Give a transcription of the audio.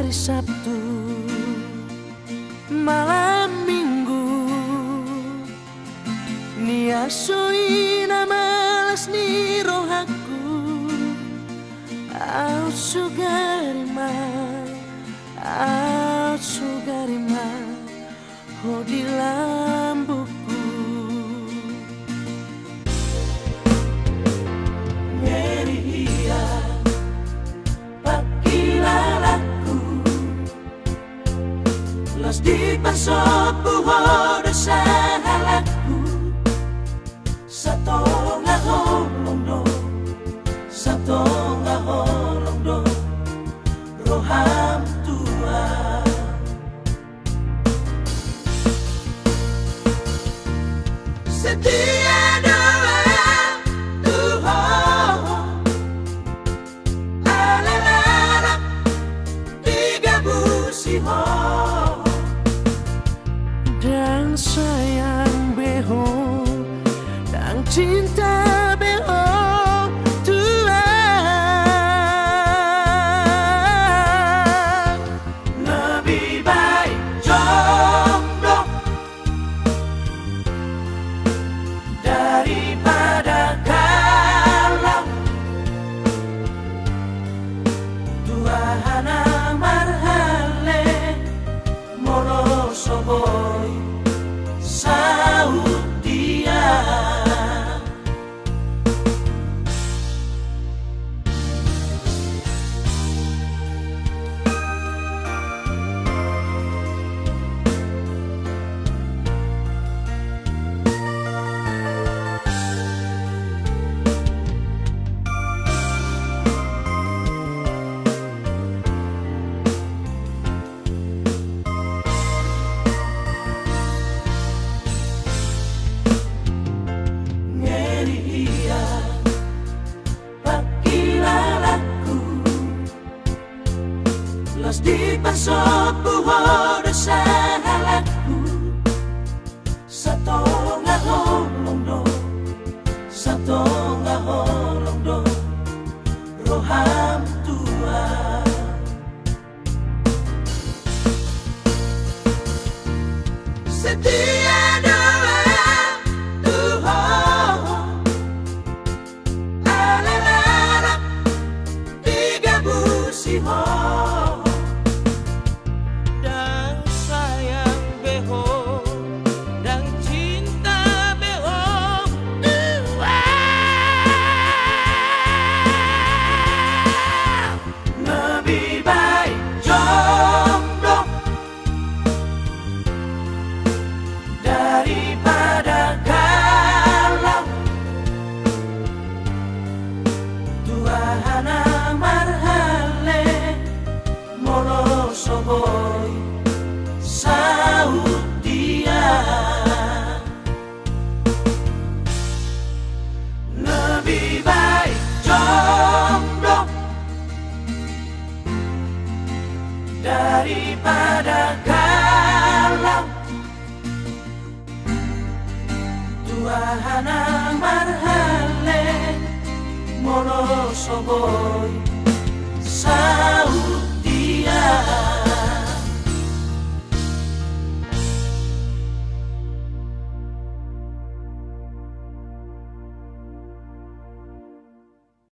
hari Sabtu, malam Minggu, niasoi namalas ni rohaku, out sugarima, ho di lambuku. Ngeri iya pakilalaku, los di pasok buho dosa halaku, sato nga holong do, sato nga holong do, roham tua. Setia doa Tuhan, alalarap tiga busiho, dan sayang beho, dan cinta beho Tuhan. Lebih baik jomblo daripada galau, Tuhan amarhale molo soboy saud dia. Los di pasok buho dosa halaku, sato nga holong do, sato nga holong do, roham tua. Setia doa Tuhan, alalarap tiga busiho, daripada galau, Tuhan amarhale molo soboy saud dia. Lebih baik jomblo daripada galau, Tuhan amarhale molo soboy